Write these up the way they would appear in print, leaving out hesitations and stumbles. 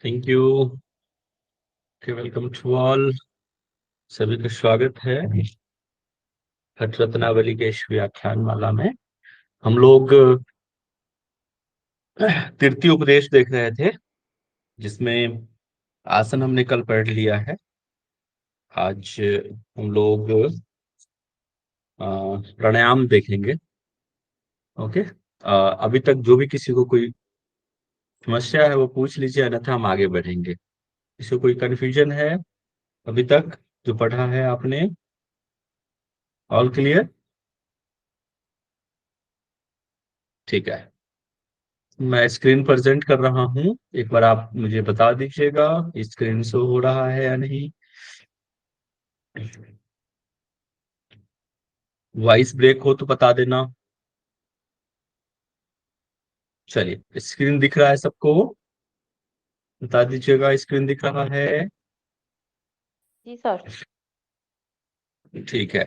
Thank you. Welcome to all. सभी का स्वागत है हठ रत्नावली के इस व्याख्यान माला में। हम लोग तृतीय उपदेश देख रहे थे, जिसमें आसन हमने कल पढ़ लिया है। आज हम लोग प्राणायाम देखेंगे। ओके। अभी तक जो भी किसी को कोई समस्या है वो पूछ लीजिए, अन्यथा हम आगे बढ़ेंगे। किसी को कोई कंफ्यूजन है अभी तक जो पढ़ा है आपने? All clear? ठीक है। मैं स्क्रीन प्रेजेंट कर रहा हूँ, एक बार आप मुझे बता दीजिएगा स्क्रीन शो हो रहा है या नहीं। वॉइस ब्रेक हो तो बता देना। चलिए, स्क्रीन दिख रहा है सबको? बता दीजिएगा स्क्रीन दिख रहा है? जी सर। ठीक है।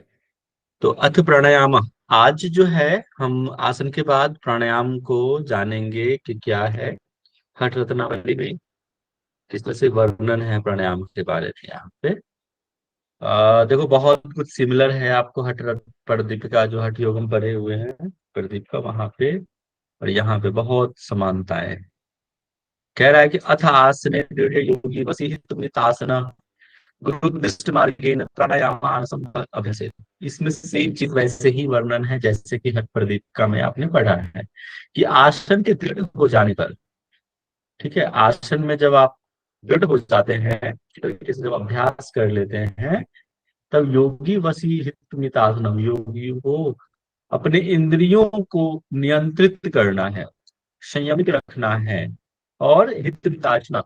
तो अथ प्राणायाम, आज जो है हम आसन के बाद प्राणायाम को जानेंगे कि क्या है। हठ रत्नावली में किस तरह से वर्णन है प्राणायाम के बारे में यहाँ पे। देखो, बहुत कुछ सिमिलर है आपको प्रदीपिका जो हठ योग हम पढ़े हुए हैं, प्रदीपिका वहां पे और यहाँ पे बहुत समानताएं हैं। कह रहा है कि अथ आसने दृढ़ योगी वसीहितमितासना गुरुदृष्ट मार्गेण प्राणायामासम अभ्यसेत। इसमें सेम चीज वैसे ही वर्णन है जैसे कि हठ प्रदीपिका में आपने पढ़ा है कि आसन के दृढ़ हो जाने पर, ठीक है, आसन में जब आप दृढ़ हो जाते हैं, इस तरीके से जब अभ्यास कर लेते हैं, तब योगी वसीहित मितासनम, योगी को अपने इंद्रियों को नियंत्रित करना है, संयमित रखना है, और हितमिताचना,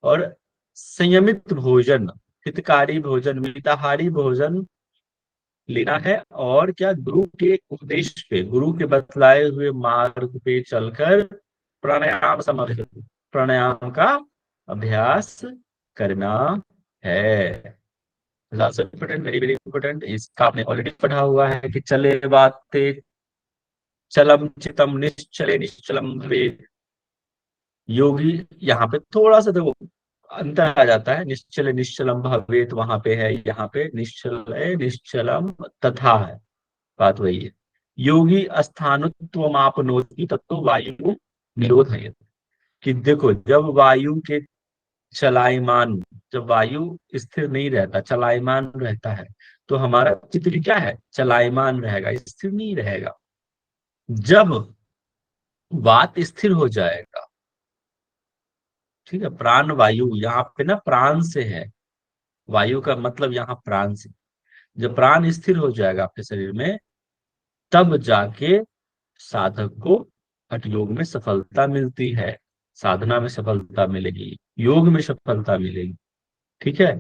और संयमित भोजन, हितकारी भोजन, मिताहारी भोजन लेना है। और क्या, गुरु के उपदेश पे, गुरु के बतलाए हुए मार्ग पे चलकर प्राणायाम समाधि, प्राणायाम का अभ्यास करना है। Important, very very important. इसका आपने ऑलरेडी पढ़ा हुआ है कि चले बाते चलम चितम निश्चले निश्चलम भवेत्। योगी, यहाँ पे थोड़ा सा देखो अंतर आ जाता है। निश्चल निश्चलम भवेत् वहां पे है, यहाँ पे निश्चल निश्चलम तथा है। बात वही है। योगी अस्थानुत्वमापनोति तत्तो वायु निरोध है। कि देखो, जब वायु के चलायमान, जब वायु स्थिर नहीं रहता, चलायमान रहता है, तो हमारा चित्त भी क्या है, चलायमान रहेगा, स्थिर नहीं रहेगा। जब वात स्थिर हो जाएगा, ठीक है, प्राण वायु यहाँ पे ना प्राण से है, वायु का मतलब यहाँ प्राण से। जब प्राण स्थिर हो जाएगा आपके शरीर में, तब जाके साधक को हठ योग में सफलता मिलती है, साधना में सफलता मिलेगी, योग में सफलता मिलेगी। ठीक है।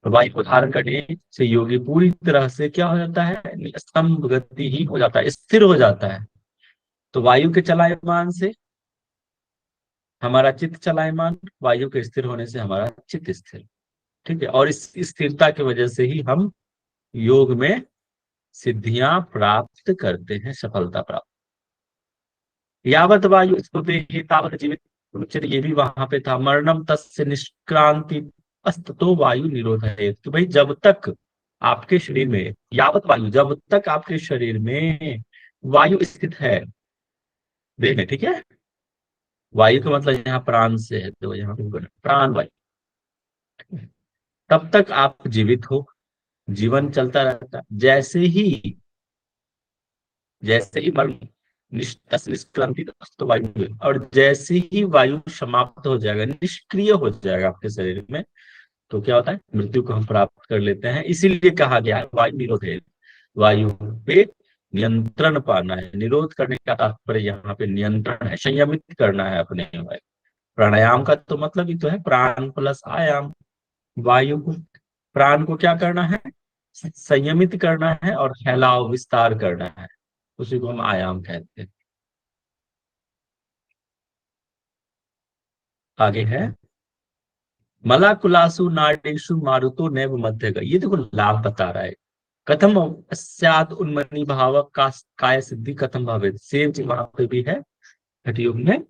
तो वायु को धारण करने से योगी पूरी तरह से क्या हो जाता है, स्तंभ गति ही हो जाता है, स्थिर हो जाता है। तो वायु के चलायमान से हमारा चित्त चलायमान, वायु के स्थिर होने से हमारा चित्त स्थिर। ठीक है। और इस स्थिरता की वजह से ही हम योग में सिद्धियां प्राप्त करते हैं, सफलता प्राप्त। यावत वायु स्फुटे ही तावत जीवित उच्चते, ये भी वहां पे था। मरणम तस्य निष्क्रांति अस्ततो वायु निरोध है। तो भाई, जब तक आपके शरीर में, यावत वायु, जब तक आपके शरीर में वायु स्थित है, देह में, ठीक है, वायु का मतलब यहाँ प्राण से है, तो यहाँ पे प्राण वायु, तब तक आप जीवित हो, जीवन चलता रहता है। जैसे ही वायु निष्क्रांति तो वायु है, और जैसे ही वायु समाप्त हो जाएगा, निष्क्रिय हो जाएगा आपके शरीर में, तो क्या होता है, मृत्यु को हम प्राप्त कर लेते हैं। इसीलिए कहा गया है वायु निरोध है। वायु पे नियंत्रण पाना है। निरोध करने का तात्पर्य यहाँ पे नियंत्रण है, संयमित करना है अपने वायु। प्राणायाम का तो मतलब ही तो है प्राण प्लस आयाम। वायु को, प्राण को क्या करना है, संयमित करना है और फैलाव विस्तार करना है, उसी को हम आयाम कहते हैं। आगे है, मलाकुलासु नाडेशु मारुतो नैव मध्य। ये देखो लाभ बता रहा है। कथम स्यात् उन्मनी भाव का काय सिद्धि कथम भावे, सेम चीज वहां पे भी है हठ योग में।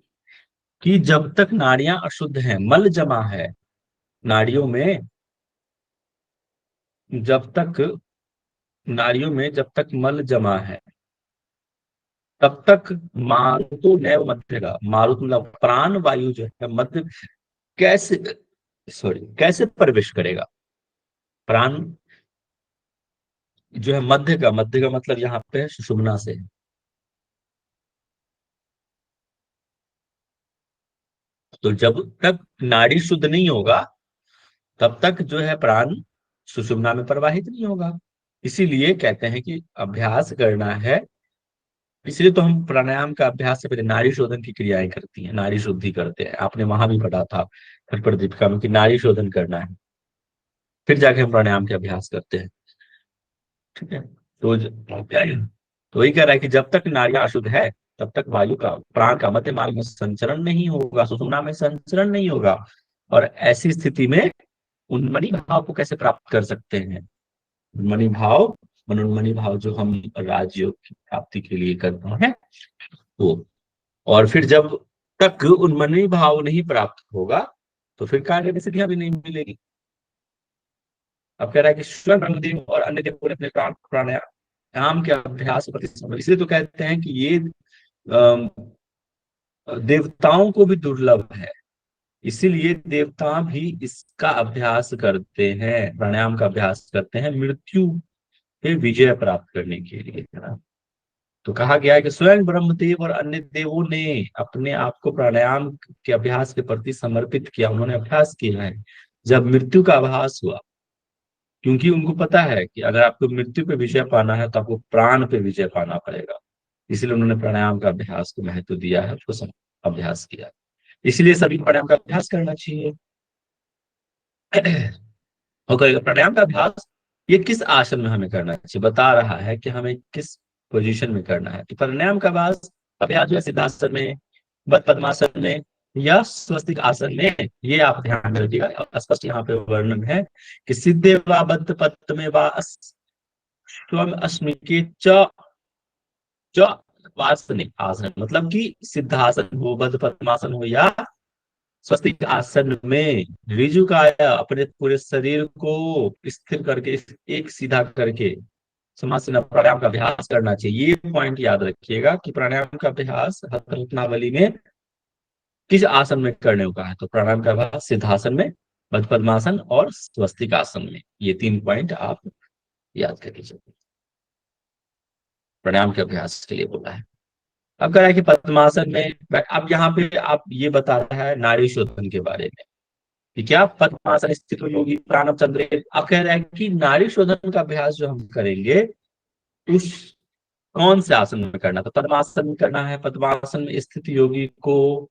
कि जब तक नाड़ियां अशुद्ध हैं, मल जमा है नाड़ियों में, जब तक नाड़ियों में जब तक मल जमा है, तब तक मारुतो नैव मध्यगा, मारुत मतलब प्राण वायु जो है मध्य कैसे, सॉरी, कैसे प्रवेश करेगा प्राण जो है मध्य का मतलब यहाँ पे है सुषुम्ना से। तो जब तक नाड़ी शुद्ध नहीं होगा तब तक जो है प्राण सुषुम्ना में प्रवाहित नहीं होगा। इसीलिए कहते हैं कि अभ्यास करना है। इसलिए तो हम प्राणायाम का अभ्यास से पहले नाड़ी शोधन की क्रियाएं करती हैं, नाड़ी शुद्धि करते हैं। आपने वहां भी पढ़ा था खट प्रदीपिका में कि नाड़ी शोधन करना है, फिर जाके हम प्राणायाम के अभ्यास करते हैं। ठीक है। तो तो वही कह रहा है कि जब तक नाड़ियां अशुद्ध है तब तक वायु का, प्राण का मध्य मार्ग में संचरण नहीं होगा, सुषुम्ना में संचरण नहीं होगा। और ऐसी स्थिति में उन्मनी भाव को कैसे प्राप्त कर सकते हैं? उन्मनी भाव, मनोन्मनी भाव जो हम राजयोग की प्राप्ति के लिए करते हैं वो। और फिर जब तक उन्मनी भाव नहीं प्राप्त होगा तो फिर कार्य सिद्धियां भी नहीं मिलेगी। अब कह रहा है कि स्वयं ब्रह्मदेव और अन्य देवों ने अपने प्राणायाम के अभ्यास को इसलिए तो कहते हैं कि ये अम, देवताओं को भी दुर्लभ है। इसीलिए देवता भी इसका अभ्यास करते हैं, प्राणायाम का अभ्यास करते हैं मृत्यु पे विजय प्राप्त करने के लिए, है ना। तो कहा गया है कि स्वयं ब्रह्मदेव और अन्य देवों ने अपने आप को प्राणायाम के अभ्यास के प्रति समर्पित किया, उन्होंने अभ्यास किया है जब मृत्यु का आभास हुआ। क्योंकि उनको पता है कि अगर आपको मृत्यु पे विजय पाना है तो आपको प्राण पे विजय पाना पड़ेगा। इसलिए उन्होंने प्राणायाम का अभ्यास को महत्व दिया है, उसको अभ्यास किया। इसलिए सभी प्राणायाम का अभ्यास करना चाहिए। और करेगा प्राणायाम का अभ्यास, ये किस आसन में हमें करना चाहिए, बता रहा है कि हमें किस पोजीशन में करना है। तो प्राणायाम का अभ्यास अभ्यास जो है सिद्धासन में, बद्ध पद्मासन में या स्वस्तिक आसन में, ये आप ध्यान में रखिएगा। स्पष्ट यहाँ पे वर्णन है कि सिद्धे वा बद्ध पद्म में वा स्वम अस्मिके च च वासनिक आसन, मतलब कि सिद्धासन हो, बद्ध पद्मासन हो या स्वस्तिक आसन में ऋजु काया, अपने पूरे शरीर को स्थिर करके, एक सीधा करके समासन प्राणायाम का अभ्यास करना चाहिए। ये पॉइंट याद रखिएगा कि प्राणायाम का अभ्यास हस्त रत्नावली में किस आसन में करने को कहा है। तो प्राणायाम का अभ्यास सिद्धासन में, बद्ध पद्मासन और स्वस्तिक आसन में, ये 3 पॉइंट आप याद कर लीजिए। प्राणायाम के अभ्यास के लिए बोला है। अब कह रहा है कि पद्मासन में, अब यहाँ पे आप ये बता रहा है नाड़ी शोधन के बारे में कि क्या पद्मासन स्थित योगी प्राणव चंद्र। अब कह रहा है कि नाड़ी शोधन का अभ्यास जो हम करेंगे उस कौन से आसन में करना, तो पद्मासन में करना है। पद्मासन में स्थित योगी को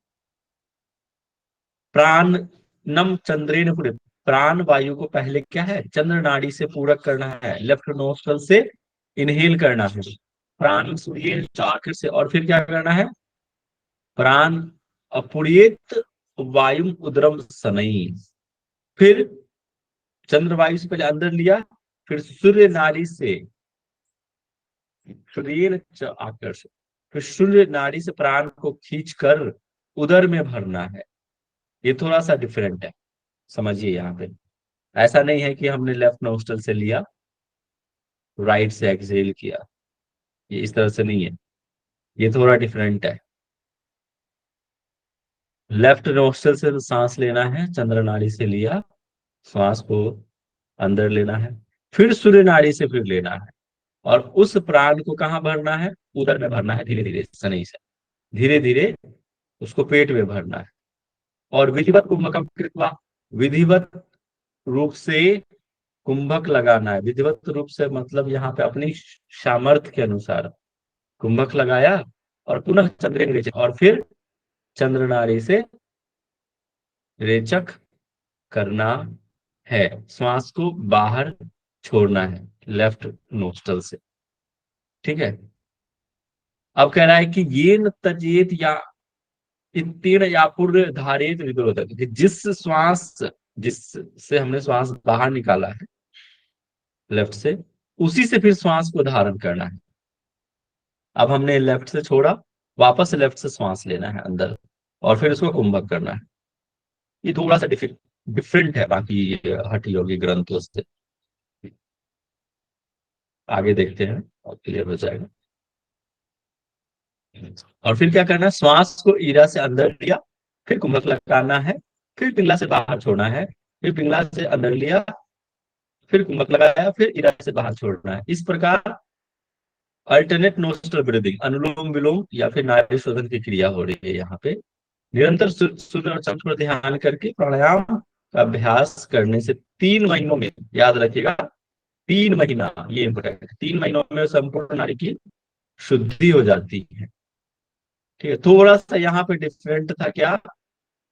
प्राण नम चंद्रेन पूरे, प्राण वायु को पहले क्या है, चंद्र नाड़ी से पूरक करना है, लेफ्ट नोस्ट्रल से इनहेल करना है, प्राण सूर्य चाक्र से, और फिर क्या करना है, प्राण अपुरियत वायु उदरम सनई, फिर चंद्र वायु से पहले अंदर लिया, फिर सूर्य नाड़ी से आकर्षण, फिर सूर्य नाड़ी से प्राण को खींचकर उदर में भरना है। ये थोड़ा सा डिफरेंट है, समझिए। यहाँ पे ऐसा नहीं है कि हमने लेफ्ट नोस्ट्रल से लिया, राइट से एक्सहेल किया, ये इस तरह से नहीं है, ये थोड़ा डिफरेंट है। लेफ्ट नोस्ट्रल से तो सांस लेना है, चंद्र नाड़ी से लिया, श्वास को अंदर लेना है, फिर सूर्य नाड़ी से फिर लेना है, और उस प्राण को कहाँ भरना है, उदर में भरना है, धीरे धीरे सनई से, धीरे धीरे उसको पेट में भरना है। और विधिवत कुंभकम कृत्वा, विधिवत रूप से कुंभक लगाना है। विधिवत रूप से मतलब यहाँ पे अपनी सामर्थ्य के अनुसार कुंभक लगाया, और पुनः चंद्र रेचक, और फिर चंद्र नाड़ी से रेचक करना है, श्वास को बाहर छोड़ना है लेफ्ट नोस्ट्रल से। ठीक है। अब कह रहा है कि ये न तजेत या तीर्ण या पूर्व धारित विरोधक, जिस श्वास, जिससे हमने श्वास बाहर निकाला है लेफ्ट से, उसी से फिर श्वास को धारण करना है। अब हमने लेफ्ट से छोड़ा, वापस लेफ्ट से श्वास लेना है अंदर, और फिर उसको कुंभक करना है। ये थोड़ा सा डिफरेंट है बाकी हठ योगी ग्रंथों से। आगे देखते हैं और क्लियर हो जाएगा। और फिर क्या करना है, श्वास को ईरा से अंदर लिया, फिर कुंभक लगाना है, फिर पिंगला से बाहर छोड़ना है, फिर पिंगला से अंदर लिया, फिर कुंभक लगाया, फिर ईरा से बाहर छोड़ना है। इस प्रकार अल्टरनेट नोस्ट्रल ब्रीदिंग, अनुलोम विलोम या फिर नाड़ी शोधन की क्रिया हो रही है यहाँ पे। निरंतर सूर्य और चंद्र पर ध्यान करके प्राणायाम का अभ्यास करने से 3 महीनों में, याद रखिएगा 3 महीना, ये इंपोर्टेंट है, 3 महीनों में संपूर्ण नाड़ी की शुद्धि हो जाती है। ठीक है, थोड़ा सा यहाँ पे डिफरेंट था क्या,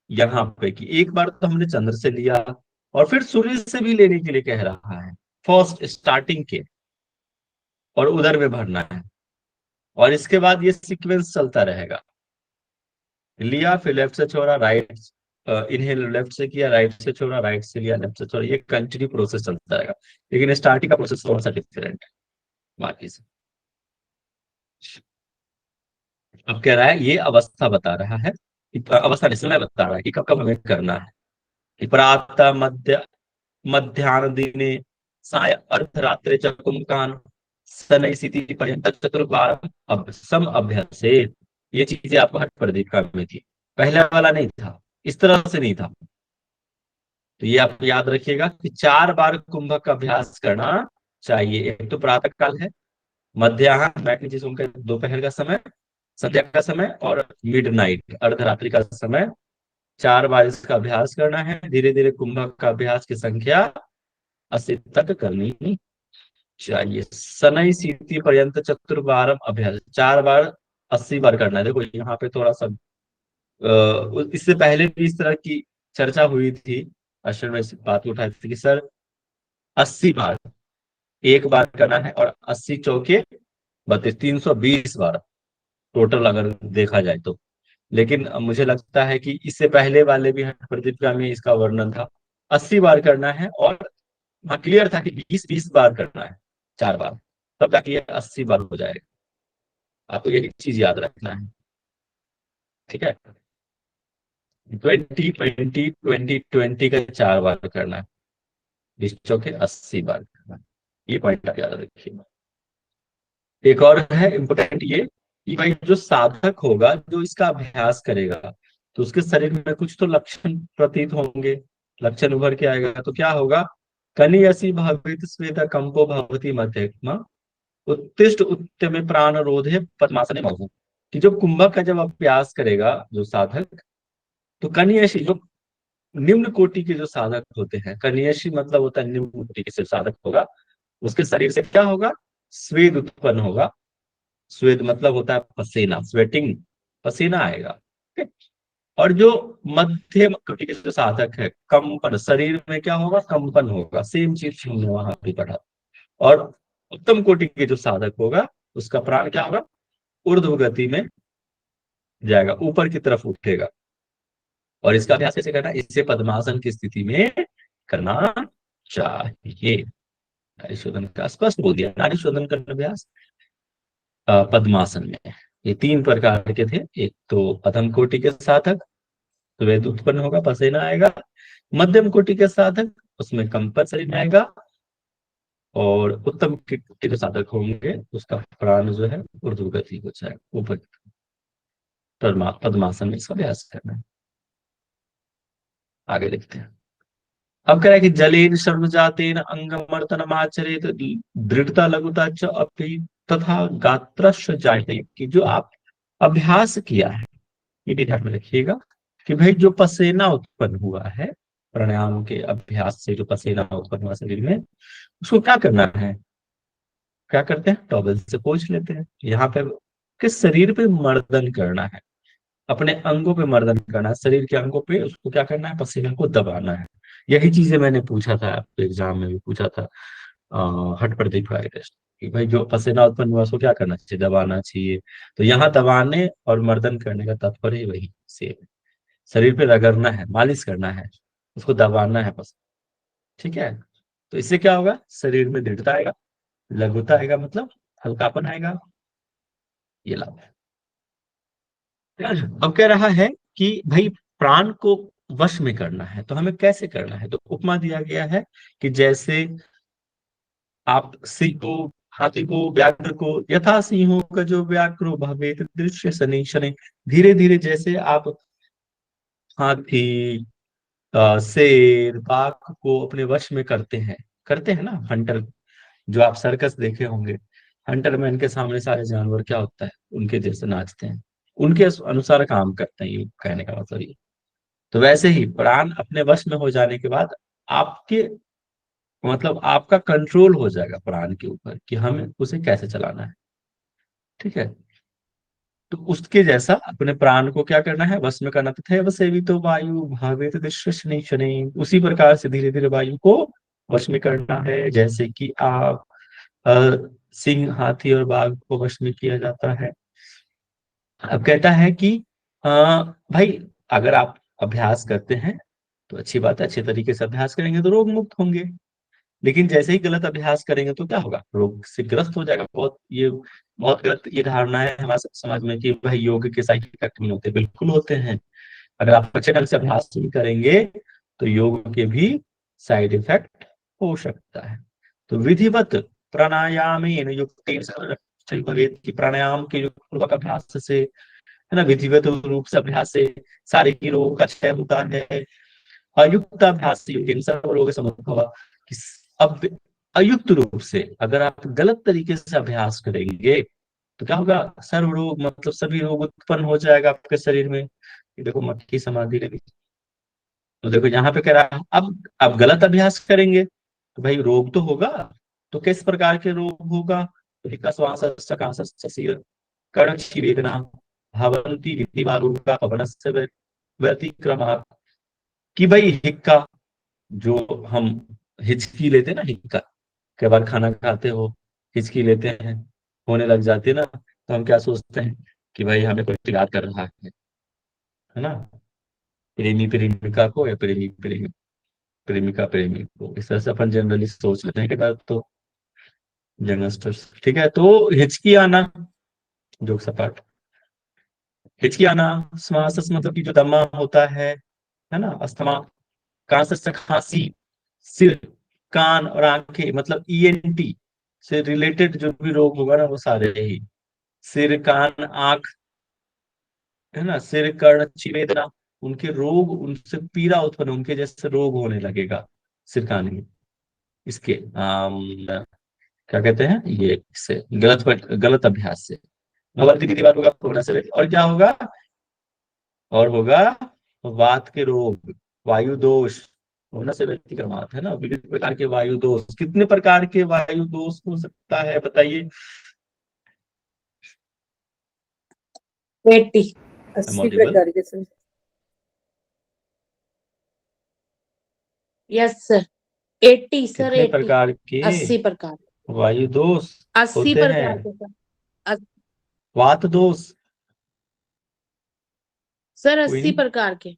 यहाँ पे कि एक बार तो हमने चंद्र से लिया और फिर सूर्य से भी लेने के लिए कह रहा है, फर्स्ट स्टार्टिंग के, और उधर में भरना है। और इसके बाद ये सीक्वेंस चलता रहेगा, लिया फिर लेफ्ट से छोड़ा, राइट इनहेल लेफ्ट से किया, राइट से छोड़ा, राइट से लिया, लेफ्ट से छोड़ा, ये कंटिन्यू प्रोसेस चलता रहेगा। लेकिन स्टार्टिंग का प्रोसेस थोड़ा सा डिफरेंट है बाकी से। अब कह रहा है ये अवस्था बता रहा है, अवस्था नहीं, समय बता रहा है कि कब कब हमें करना है। कि प्रातः मध्य मध्याह्न दिने साय अर्धरात्रे च कुंभकान शनै स्थिति पर्यंत चतुर्वार अब सम अभ्यासेत। ये चीजें आपको हर प्रदीप का में थी, पहला वाला नहीं था, इस तरह से नहीं था। तो ये आप याद रखिएगा कि 4 बार कुंभक का अभ्यास करना चाहिए। एक तो प्रातः काल है, मध्याह्न मैग्नी जिसे उनका दोपहर का समय, संध्या का समय, और मिडनाइट अर्धरात्रि का समय। 4 बार इसका अभ्यास करना है। धीरे धीरे कुंभक का अभ्यास की संख्या 80 तक करनी चाहिए। शनै स्थिति पर्यंत चतुर्बारम अभ्यास, 4 बार 80 बार करना है। देखो यहाँ पे थोड़ा सा इससे पहले भी इस तरह की चर्चा हुई थी, अश्विन में इस बात उठाई थी कि सर 80 बार एक बार करना है, और 80 चौके 32, 320 बार टोटल अगर देखा जाए तो। लेकिन मुझे लगता है कि इससे पहले वाले भी हठ प्रदीपिका में इसका वर्णन था, 80 बार करना है, और हाँ क्लियर था कि 20-20 बार करना है, 4 बार, तब जाके ये 80 बार हो जाएगा। आपको यही चीज याद रखना है, ठीक है। 20-20-20-20 का 4 बार करना है, 20 चौके 80 बार करना है। ये पॉइंट आप याद रखिएगा। एक और है इम्पोर्टेंट ये, कि भाई जो साधक होगा, जो इसका अभ्यास करेगा, तो उसके शरीर में कुछ तो लक्षण प्रतीत होंगे, लक्षण उभर के आएगा। तो क्या होगा, कनि ऐसी भावित स्वेद कंपो भवती मध्य उत्तिष्ठ उत्तम प्राण रोधे पद्मासने महु। कि जो कुंभक का जब अभ्यास करेगा जो साधक, तो कनियशी जो निम्न कोटि के जो साधक होते हैं, कनियशी मतलब होता है निम्न कोटि के साधक होगा, उसके शरीर से क्या होगा, स्वेद उत्पन्न होगा। स्वेद मतलब होता है पसीना, स्वेटिंग, पसीना आएगा, ठीक है? और जो मध्यम कोटि के जो साधक है, कंपन, शरीर में क्या होगा, कंपन होगा। सेम चीज हमने वहां भी पढ़ा। और उत्तम कोटि के जो साधक होगा, उसका प्राण क्या होगा, ऊर्ध्व गति में जाएगा, ऊपर की तरफ उठेगा। और इसका अभ्यास कैसे करना है, इससे पद्मासन की स्थिति में करना चाहिए। नाड़ी शोधन का स्पष्ट बोल दिया, नाड़ी शोधन का अभ्यास पद्मासन में ये 3 प्रकार के थे। एक तो अधम कोटि के साधक, स्वेद उत्पन्न होगा, पसीना आएगा। मध्यम कोटि के साधक, उसमें कंपन शरीर आएगा। और उत्तम के जो साधक होंगे, उसका प्राण जो है ऊर्ध्व गति हो जाएगा, ऊपर पद्मासन में इसका अभ्यास करना है। आगे देखते हैं। अब कह रहा है कि जलेन सर्वजातेन अंगमर्तनम आचरेत दृढ़ता लघुता च अपि तथा गात्रश जायते। कि जो आप अभ्यास किया है, ये भी ध्यान में रखिएगा कि भाई जो पसीना उत्पन्न हुआ है प्राणायाम के अभ्यास से, जो पसीना उत्पन्न हुआ शरीर में, उसको क्या करना है, क्या करते हैं, टॉवल से पोंछ लेते हैं। यहाँ पे किस शरीर पे मर्दन करना है, अपने अंगों पे मर्दन करना है, शरीर के अंगों पे उसको क्या करना है, पसीने को दबाना है। यही चीजें मैंने पूछा था आपके एग्जाम में भी पूछा था, हट प्रदीप का टेस्ट, कि भाई जो पसीना उत्पन्न हुआ उसको क्या करना चाहिए, दबाना चाहिए। तो यहाँ दबाने और मर्दन करने का तात्पर्य ही वही सेम, शरीर पे रगड़ना है, मालिश करना है, उसको दबाना है बस, ठीक है। तो इससे क्या होगा, शरीर में दृढ़ता आएगा, लघुता आएगा मतलब हल्कापन आएगा, ये लाभ है। अब कह रहा है कि भाई प्राण को वश में करना है तो हमें कैसे करना है। तो उपमा दिया गया है कि जैसे आप सिंह को, हाथी को, व्याघ्र को यथा सिंहों का जो व्याघ्रो भवेत दृश्य शनि शनि, धीरे धीरे जैसे आप हाथी, शेर, बाघ को अपने वश में करते हैं ना हंटर। जो आप सर्कस देखे होंगे, हंटर मैन के सामने सारे जानवर क्या होता है, उनके जैसे नाचते हैं, उनके अनुसार काम करते हैं, ये कहने का मतलब ये। तो वैसे ही प्राण अपने वश में हो जाने के बाद आपके, मतलब आपका कंट्रोल हो जाएगा प्राण के ऊपर कि हमें उसे कैसे चलाना है। ठीक है। तो उसके जैसा अपने प्राण को क्या करना है, वश में करना। तथा वसे भी तो वायु भावेत शनि शनि, उसी प्रकार से धीरे धीरे वायु को वश में करना है, जैसे कि आप सिंह, हाथी और बाघ को वश में किया जाता है। अब कहता है कि अ, भाई अगर आप अभ्यास करते हैं तो अच्छी बात है, अच्छे तरीके से अभ्यास करेंगे तो रोग मुक्त होंगे। लेकिन जैसे ही गलत अभ्यास करेंगे तो क्या होगा, रोग से ग्रस्त हो जाएगा। बहुत गलत ये धारणा है हमारे समाज में कि भाई योग के साइड इफेक्ट नहीं होते, बिल्कुल होते हैं। अगर आप अच्छे ढंग से अभ्यास नहीं करेंगे तो योग के भी साइड इफेक्ट हो सकता है। तो विधिवत प्राणायामेन युक्त की प्राणायाम के युक्त पूर्वक अभ्यास से, है ना, विधिवत रूप से अभ्यास से सारे ही रोगों का क्षय होता है। अयुक्ताभ्यास योगेन सर्वरोग समुद्भव, कि अब अयुक्त रूप से अगर आप गलत तरीके से अभ्यास करेंगे तो क्या होगा, सर्व रोग मतलब सभी रोग उत्पन्न हो जाएगा आपके शरीर में। ये देखो मक्खी समाधि ने भी, तो देखो यहाँ पे कह रहा है अब गलत अभ्यास करेंगे तो भाई रोग तो होगा। तो किस प्रकार के रोग होगा, तो श्वास कर्ण की वेदना, भवंती रीतिमारूढ़ पवनस्य व्यतिक्रमात्, कि भाई हिक्का, जो हम हिचकी लेते हैं ना, हिक्का कई बार खाना खाते हो, हिचकी लेते हैं, होने लग जाती है ना, तो हम क्या सोचते हैं कि भाई हमें कोई याद कर रहा है ना, प्रेमी प्रेमिका को या प्रेमी प्रेमी प्रेमिका प्रेमी को, इस तरह से अपन जनरली सोच लेते हैं कि तो यंगस्टर्स। ठीक है। तो हिचकी आना, जोक सपाट, हिचकी आना, श्वास मतलब कि जो दमा होता है ना, अस्थमा, कांसस से खांसी, सिर, कान और आंखें मतलब ईएनटी से रिलेटेड जो भी रोग होगा ना वो सारे ही, सिर, कान, आंख, है ना, सिर, कर्ण, वेदना, उनके रोग, उनसे पीड़ा उत्पन्न, उनके जैसे रोग होने लगेगा सिर, कान में। इसके क्या कहते हैं, ये इससे गलत अभ्यास से भगवती की दीवार होगा, और क्या होगा, और होगा वात के रोग, वायु दोष होना से व्यतिक्रमात, है ना, विविध प्रकार के वायु दोष। कितने प्रकार के वायु दोष हो सकता है बताइए। 80, 80 अमोडिबल, प्रकार के सर। Yes sir. 80 सर, कितने 80। प्रकार के 80 प्रकार। वायु दोष 80 होते हैं। प्रकार के सर। वात दोष सर कोई 80 नहीं, प्रकार के।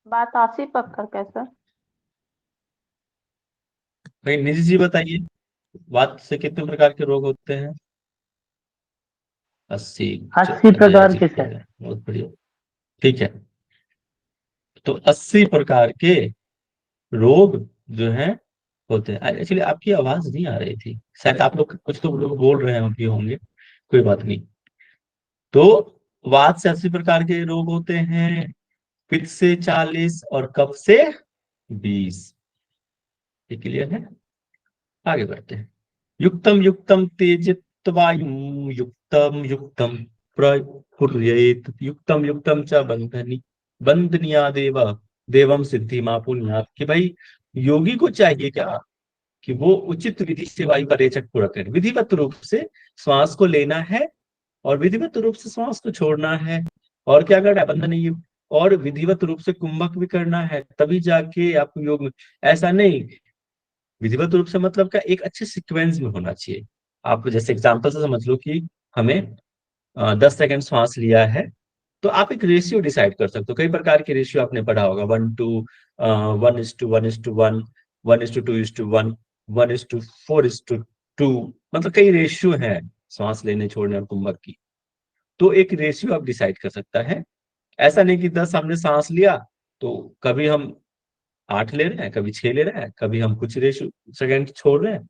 बात आसी पक्का कैसा। भाई निजी जी बताइए, वात से कितने प्रकार के रोग होते हैं। 80। 80 जय प्रकार जी के कह सर। रहे हैं, बहुत बढ़िया। ठीक है। तो 80 प्रकार के रोग जो हैं होते हैं। एक्चुअली आपकी आवाज नहीं आ रही थी, शायद आप लोग कुछ तो लोग बोल रहे होंगे होंगे, कोई बात नहीं। तो वात से 80 प्रकार के रोग होते हैं, पित्त से 40 और कफ से 20। ये क्लियर है। आगे बढ़ते हैं। युक्तम युक्तम तेजित्वायु, युक्तम युक्तम प्रफुर्येत, युक्तम युक्तम च बंधनी बंधनिया देव देवम सिद्धि मा पुण्यात्, कि भाई योगी को चाहिए क्या, कि वो उचित विधि से वायु का रेचक पूरा करे, विधिवत रूप से श्वास को लेना है और विधिवत रूप से श्वास को छोड़ना है। और क्या करना है, बंधन ये, और विधिवत रूप से कुंभक भी करना है, तभी जाके आपको योग में। ऐसा नहीं, विधिवत रूप से मतलब क्या, एक अच्छे सीक्वेंस में होना चाहिए। आप जैसे एग्जांपल से समझ लो कि हमें 10 सेकंड श्वास लिया है, तो आप एक रेशियो डिसाइड कर सकते हो। कई प्रकार के रेशियो आपने पढ़ा होगा, 1:1:1:1, 1:2:2:1, 1:4:2, मतलब कई रेशियो हैं श्वास लेने छोड़ने और कुंभक की। तो एक रेशियो आप डिसाइड कर सकता है, ऐसा नहीं कि 10 हमने सांस लिया तो कभी हम 8 ले रहे हैं, कभी 6 ले रहे हैं, कभी हम कुछ रेशियो सेकंड छोड़ रहे हैं।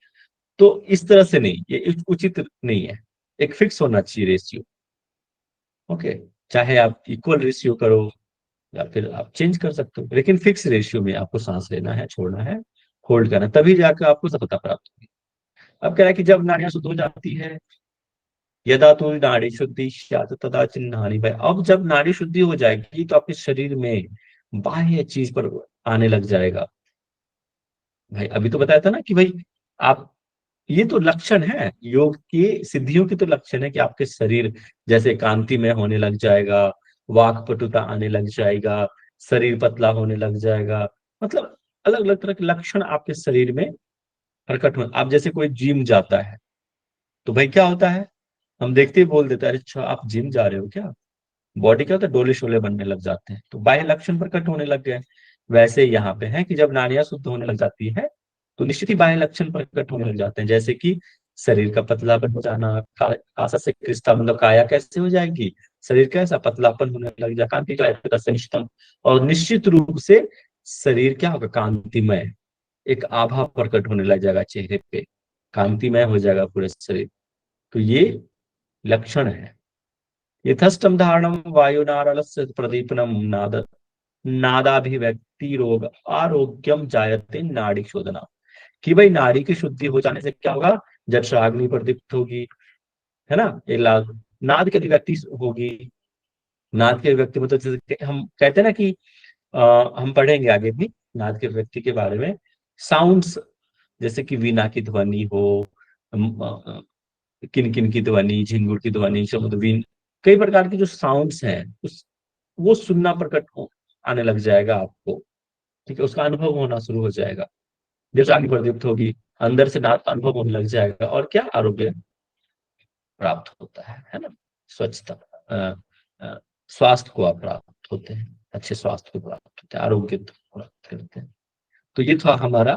तो इस तरह से नहीं, ये उचित नहीं है। एक फिक्स होना चाहिए रेशियो। ओके, चाहे आप इक्वल रेशियो करो या फिर आप चेंज कर सकते हो, लेकिन फिक्स रेशियो में आपको सांस लेना है, छोड़ना है, होल्ड करना है, तभी जाकर आपको सफलता प्राप्त होगी। अब कह रहा है कि जब नाड़ियां शुद्ध हो जाती है, यदा तो नाड़ी शुद्धि स्यात् तदा चिन्हानि भाई। अब जब नाड़ी शुद्धि हो जाएगी तो आपके शरीर में बाह्य चीज पर आने लग जाएगा। भाई अभी तो बताया था ना कि भाई आप, ये तो लक्षण है योग की सिद्धियों की, तो लक्षण है कि आपके शरीर जैसे कांतिमय होने लग जाएगा, वाक्पटुता आने लग जाएगा, शरीर पतला होने लग जाएगा। मतलब अलग अलग तरह के लक्षण आपके शरीर में प्रकट हो। आप जैसे कोई जिम जाता है तो भाई क्या होता है, हम देखते ही बोल देते हैं, अरे अच्छा आप जिम जा रहे हो क्या। बॉडी क्या होता है, डोले शोले बनने लग जाते हैं, तो बाह्य लक्षण प्रकट होने लग गए। वैसे यहाँ पे है कि जब नाड़ियां शुद्ध होने लग जाती है तो निश्चित ही बाह्य लक्षण प्रकट होने लग जाते हैं, जैसे कि शरीर का पतला बन जाना, कासा से क्रिस्टा, मतलब काया कैसे हो जाएगी, शरीर कैसा पतलापन होने लग जाए, कांति का संचितम। और निश्चित रूप से शरीर क्या होगा, कांतिमय, एक आभा प्रकट होने लग जाएगा चेहरे पे, कांतिमय हो जाएगा पूरे शरीर। तो ये लक्षण है। यथस्थम धारणम वायुनारलस्य प्रदीपनम नाद नादाभिव्यक्ति रोग आरोग्यम जायते नाड़ी शोधना। कि भाई नाड़ी की शुद्धि हो जाने से क्या होगा, जब श्राग्नि प्रदीप्त होगी, है ना, एक लाख नाद की अभिव्यक्ति होगी। नाद की अभिव्यक्ति मतलब जैसे हम कहते हैं ना कि हम पढ़ेंगे आगे भी नाद के अभिव्यक्ति के बारे में। साउंड्स, जैसे कि वीणा की ध्वनि हो, किन की ध्वनि, झिंगुर की ध्वनि, शब्द वीण, कई प्रकार के जो साउंड्स हैं उस वो सुनना आने लग जाएगा आपको। ठीक है, उसका अनुभव होना शुरू हो जाएगा। जैसे आगे प्रदीप्त होगी, अंदर से नाद का अनुभव होने लग जाएगा, और क्या आरोग्य प्राप्त होता है ना, स्वच्छता, अ, स्वास्थ्य को आप प्राप्त होते हैं, अच्छे स्वास्थ्य को प्राप्त होते हैं, आरोग्य को प्राप्त करते हैं। तो ये था हमारा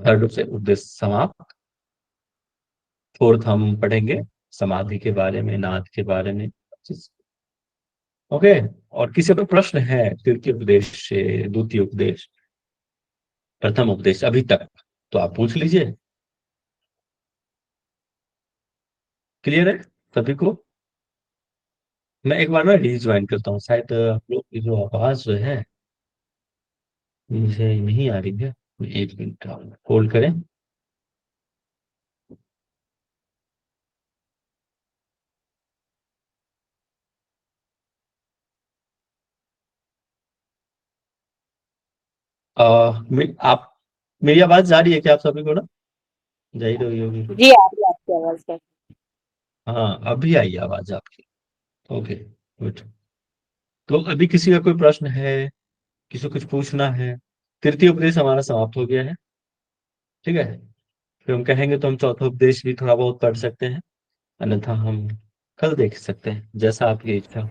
थर्ड से उद्देश्य समाप्त। फोर्थ हम पढ़ेंगे समाधि के बारे में, नाद के बारे में। ओके, और किसी पर प्रश्न है तृतीय उपदेश से द्वितीय उपदेश, प्रथम उपदेश अभी तक, तो आप पूछ लीजिए। क्लियर है सभी को? मैं एक बार ना रीज्वाइन करता हूँ, शायद आप लोग की जो आवाज जो है मुझे नहीं आ रही है। एक मिनट होल्ड करें। आप, मेरी आवाज जा रही है क्या आप सभी को ना? जा ही रही होगी। जी आ रही है आपकी आवाज है। हाँ अभी आई आवाज आपकी। Okay good. तो अभी किसी का कोई प्रश्न है, किसी को कुछ पूछना है? तृतीय उपदेश हमारा समाप्त हो गया है। ठीक है, फिर हम कहेंगे तो हम चौथा उपदेश भी थोड़ा बहुत पढ़ सकते हैं, अन्यथा हम कल देख सकते हैं, जैसा आपकी इच्छा।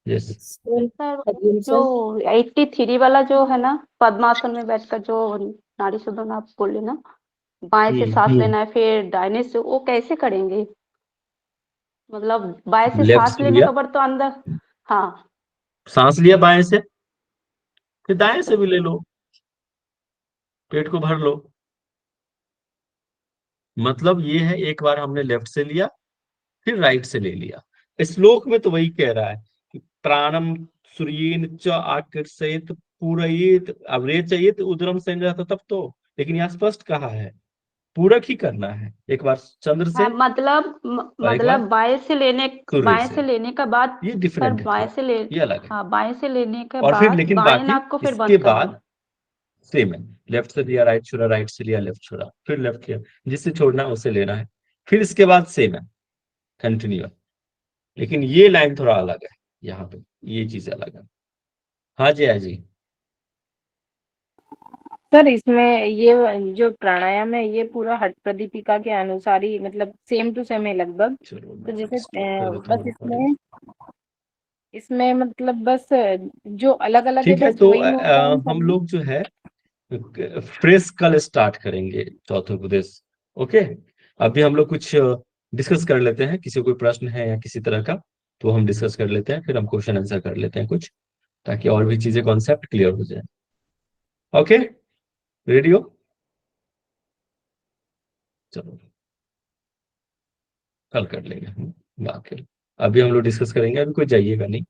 यस। सर हरिओम जो सर। 83 वाला जो है ना, पद्मासन में बैठकर जो नाड़ी शोधन आप बोले ना, बाएं से सांस लेना है फिर दाहिने से, वो कैसे करेंगे? मतलब बाएं से लेफ्ट सांस से लेने लिया, के बाद तो अंदर, हाँ। सांस लिया बाएं से, फिर दाएं से भी ले लो, पेट को भर लो। मतलब ये है, एक बार हमने लेफ्ट से लिया फिर राइट से ले लिया। श्लोक में तो वही कह रहा है कि प्राणम सूर्येन च आकर्षयत पूरयेत, अब रेचयेत उदरम संजय, तब तो, लेकिन यहाँ स्पष्ट कहा है पूरक ही करना है, एक बार चंद्र से हाँ मतलब और एक बार मतलब सूर्य बाएं से। से लेने का बाद, ये सर डिफरेंट है बाएं थोड़ा, से ले, ये अलग है। हाँ बाएं से लेने के और फिर बाद लेकिन बाएं बाकी नाक को फिर इसके बंद करना बाद है। सेम है, लेफ्ट से लिया राइट छोड़ा, राइट से लिया लेफ्ट छोड़ा, फिर लेफ्ट किया, जिससे छोड़ना है उसे लेना है, फिर इसके बाद सेम है, कंटिन्यू। लेकिन ये लाइन थोड़ा अलग है, यहाँ पे ये चीज अलग है। हाँ जी, हाँ जी। सर इसमें ये जो प्राणायाम है ये पूरा हठ प्रदीपिका के अनुसार ही मतलब सेम टू सेम है लगभग। चलो तो मैं जैसे स्टॉप कर देता हूँ बस रिकॉर्डिंग। इसमें मतलब बस जो अलग अलग है ठीक है, बस तो वही नोट डाउन हम करना। लोग जो है फ्रेश कल स्टार्ट करेंगे चौथे उपदेश। ओके, अभी हम लोग कुछ डिस्कस कर लेते हैं, किसी को कोई प्रश्न है या किसी तरह का। तो हम डिस्कस कर लेते हैं, फिर हम क्वेश्चन आंसर कर लेते हैं कुछ, ताकि और भी चीजें कॉन्सेप्ट क्लियर हो जाए। ओके, रेडी हो? चलो कल कर लेंगे हम बाकी। अभी हम लोग डिस्कस करेंगे, अभी कोई जाइएगा नहीं।